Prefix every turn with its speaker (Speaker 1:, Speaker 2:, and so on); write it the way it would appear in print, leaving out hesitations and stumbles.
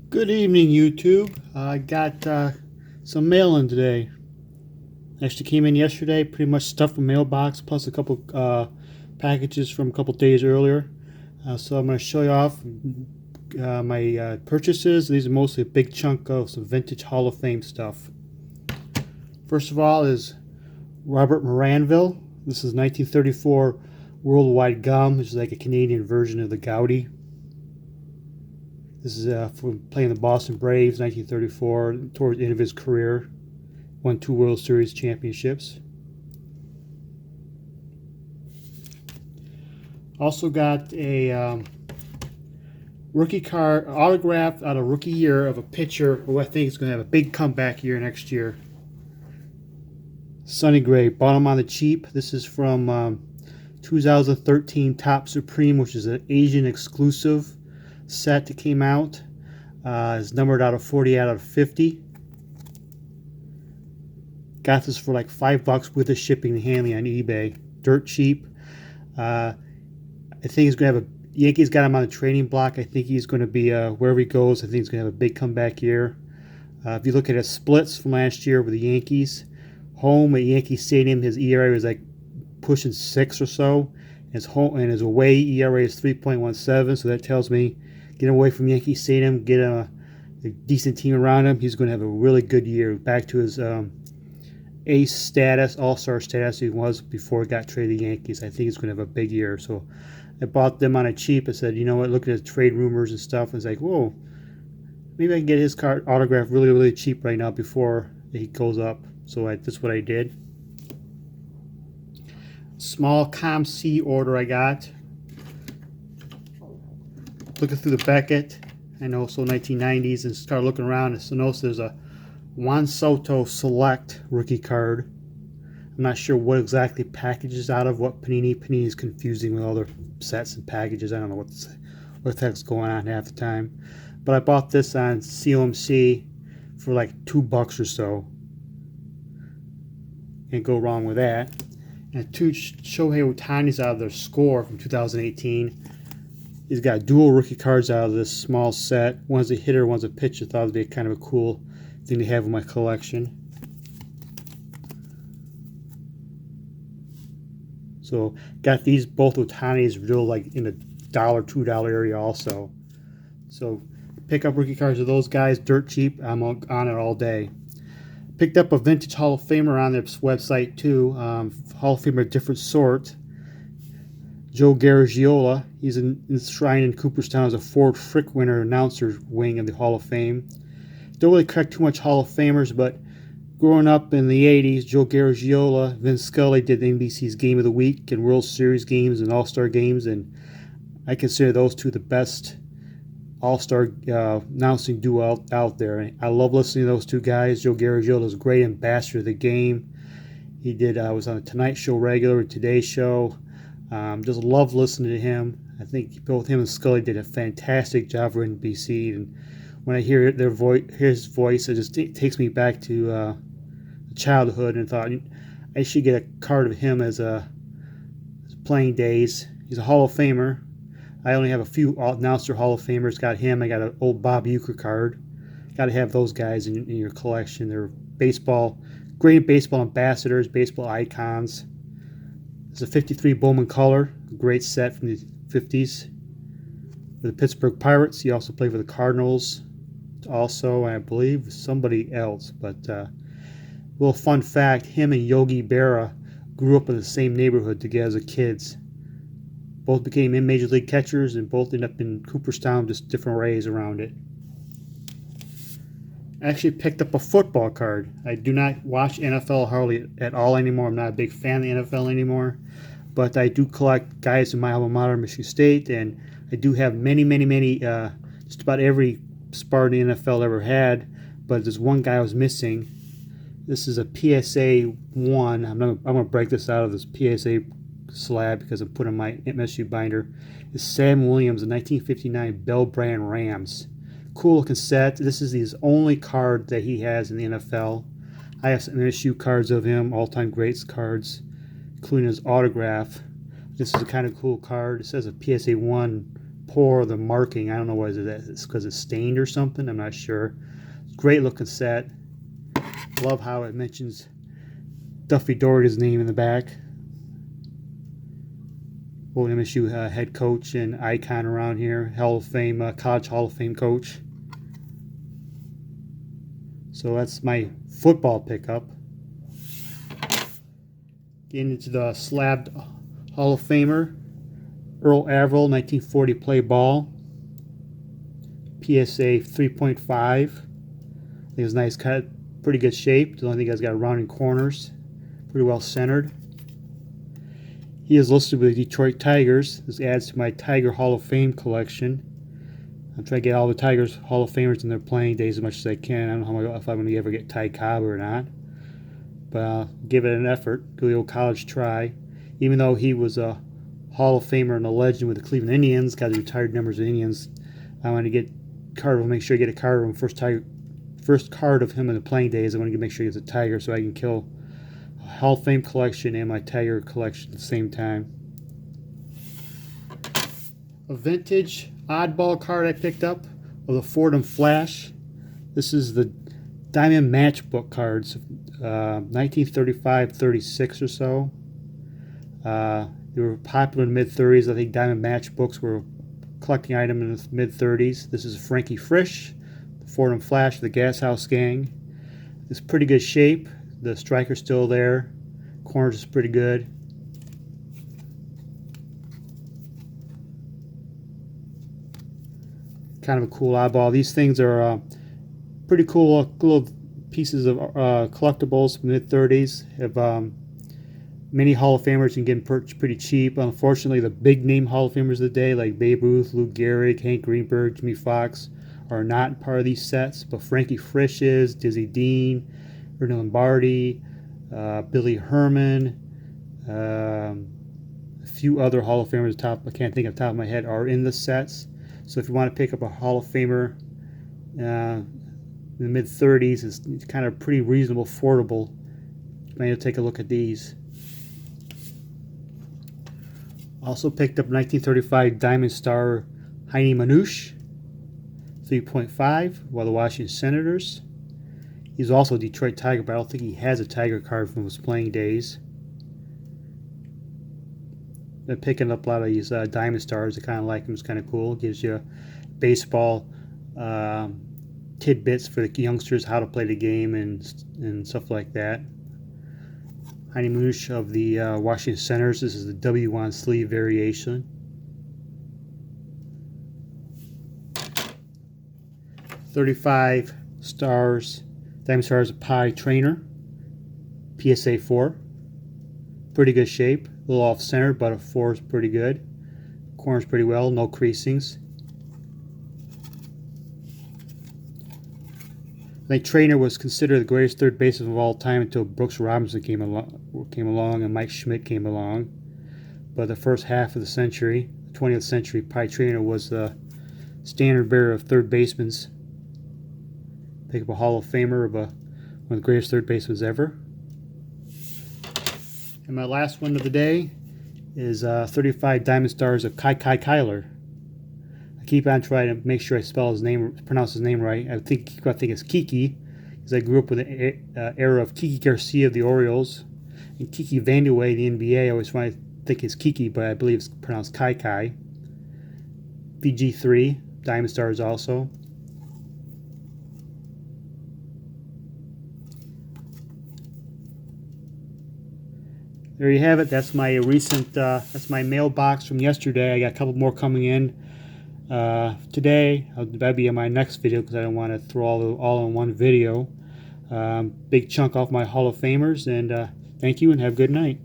Speaker 1: Good evening, YouTube. I got some mail in today. Actually came in yesterday, pretty much stuffed the mailbox, plus a couple packages from a couple days earlier. So I'm going to show you off my purchases. These are mostly a big chunk of some vintage Hall of Fame stuff. First of all is Robert Moranville. This is 1934 Worldwide Gum, which is like a Canadian version of the Gaudi. This is from playing the Boston Braves, 1934, towards the end of his career. Won 2 World Series championships. Also got a rookie card autograph out of rookie year of a pitcher who I think is going to have a big comeback year next year. Sonny Gray, bought him on the cheap. This is from 2013 Top Supreme, which is an Asian exclusive set that came out. It's numbered out of 40 out of 50. Got this for like $5 with the shipping and handling on eBay. Dirt cheap. I think he's going to have a Yankees got him on the trading block. I think he's going to be wherever he goes. I think he's going to have a big comeback year. If you look at his splits from last year with the Yankees, home at Yankee Stadium, his ERA was like pushing 6 or so. His home and his away ERA is 3.17. So that tells me get away from Yankee Stadium, get a decent team around him. He's going to have a really good year. Back to his ace status, all-star status he was before he got traded to the Yankees. I think he's going to have a big year. So I bought them on a cheap. I said, you know what, looking at trade rumors and stuff, I was like, whoa, maybe I can get his card autograph really, really cheap right now before he goes up. So that's what I did. Small COM-C order I got. Looking through the Beckett, I know, so 1990s, and start looking around, and so notice there's a Juan Soto Select rookie card. I'm not sure what exactly packages out of, what Panini. Panini is confusing with all their sets and packages. I don't know what the heck's going on half the time. But I bought this on COMC for like $2 or so. Can't go wrong with that. And 2 Shohei Ohtani's out of their score from 2018. He's got dual rookie cards out of this small set. One's a hitter, one's a pitcher. Thought it'd be kind of a cool thing to have in my collection. So got these both Ohtani's real like in the $1, $2 area also. So pick up rookie cards of those guys, dirt cheap. I'm on it all day. Picked up a vintage Hall of Famer on their website too. Hall of Famer different sort. Joe Garagiola. He's enshrined in Cooperstown as a Ford Frick winner announcer wing of the Hall of Fame. Don't really collect too much Hall of Famers, but growing up in the 80s, Joe Garagiola, Vince Scully did NBC's Game of the Week and World Series games and All-Star games, and I consider those two the best All-Star announcing duo out there. I love listening to those two guys. Joe Garagiola is a great ambassador of the game. He was on the Tonight Show regular, Today Show. Just love listening to him. I think both him and Scully did a fantastic job for NBC, and when I hear his voice, it just takes me back to childhood, and thought I should get a card of him as playing days. He's a Hall of Famer. I only have a few announcer Hall of Famers. Got him. I got an old Bob Uecker card. Got to have those guys in your collection. They're great baseball ambassadors, baseball icons. It's a 53 Bowman color, great set from the 50s. For the Pittsburgh Pirates, he also played for the Cardinals. Also, I believe, somebody else. But little fun fact, him and Yogi Berra grew up in the same neighborhood together as kids. Both became in Major League catchers, and both ended up in Cooperstown, just different ways around it. I actually picked up a football card. I do not watch NFL hardly at all anymore. I'm not a big fan of the NFL anymore. But I do collect guys in my alma mater, Michigan State, and I do have many, just about every Spartan the NFL ever had. But there's one guy I was missing. This is a PSA 1. I'm going to break this out of this PSA slab because I'm putting my MSU binder. It's Sam Williams, the 1959 Bell Brand Rams. Cool looking set. This is his only card that he has in the NFL. I have some MSU cards of him, all-time greats cards, including his autograph. This is a kind of cool card. It says a PSA 1 pour the marking. I don't know what it is. It's because it's stained or something. I'm not sure. Great looking set. Love how it mentions Duffy Doherty's name in the back. Old MSU head coach and icon around here. Hall of Fame, college Hall of Fame coach. So that's my football pickup. Getting into the slabbed Hall of Famer, Earl Averell, 1940 play ball. PSA 3.5. I think it's nice cut, pretty good shape. The only thing it's got rounding corners, pretty well centered. He is listed with the Detroit Tigers. This adds to my Tiger Hall of Fame collection. I'm trying to get all the Tigers Hall of Famers in their playing days as much as I can. I don't know if I'm going to ever get Ty Cobb or not. But I'll give it an effort. Give the old college try. Even though he was a Hall of Famer and a legend with the Cleveland Indians, got the retired numbers of the Indians, I want to get card. Make sure I get a card of him first card of him in the playing days. I want to make sure he gets a Tiger so I can kill a Hall of Fame collection and my Tiger collection at the same time. A vintage oddball card I picked up of the Fordham Flash. This is the Diamond Matchbook cards, 1935-36 or so. They were popular in the mid-30s. I think Diamond Matchbooks were a collecting item in the mid-30s. This is Frankie Frisch, the Fordham Flash, the Gas House Gang. It's pretty good shape. The striker's still there. Corners is pretty good. Kind of a cool oddball. These things are pretty cool little pieces of collectibles from the mid-30s. Have many Hall of Famers can get pretty cheap. Unfortunately, the big name Hall of Famers of the day, like Babe Ruth, Lou Gehrig, Hank Greenberg, Jimmy Fox, are not part of these sets. But Frankie Frisch is, Dizzy Dean, Ernie Lombardi, Billy Herman, a few other Hall of Famers. I can't think of the top of my head are in the sets. So if you want to pick up a Hall of Famer in the mid-30s, it's kind of pretty reasonable, affordable. You might have to take a look at these. Also picked up 1935 Diamond Star Iain Manoosh, 3.5, while the Washington Senators. He's also a Detroit Tiger, but I don't think he has a Tiger card from his playing days. Been picking up a lot of these Diamond Stars. I kind of like them. It's kind of cool. Gives you baseball tidbits for the youngsters, how to play the game and stuff like that. Iain Manoosh of the Washington Senators. This is the W on sleeve variation. .35 stars, Diamond Stars Pie Trainer, PSA 4. Pretty good shape. A little off center, but a 4 is pretty good. Corners pretty well, no creasings. I think Trainer was considered the greatest third baseman of all time until Brooks Robinson came along and Mike Schmidt came along. But the first half of the century, 20th century, Pie Trainer was the standard bearer of third basemen. Pick up a Hall of Famer of one of the greatest third basemen ever. And my last one of the day is 35 Diamond Stars of Chi Ler. I keep on trying to make sure I pronounce his name right. I think it's Kiki, because I grew up with the era of Kiki Garcia of the Orioles and Kiki Vandeweghe of the NBA. I always want to think it's Kiki, but I believe it's pronounced Kai. VG3 Diamond Stars also. There you have it. That's my recent, that's my mailbox from yesterday. I got a couple more coming in today. That'll be in my next video because I don't want to throw all in one video. Big chunk off my Hall of Famers, and thank you and have a good night.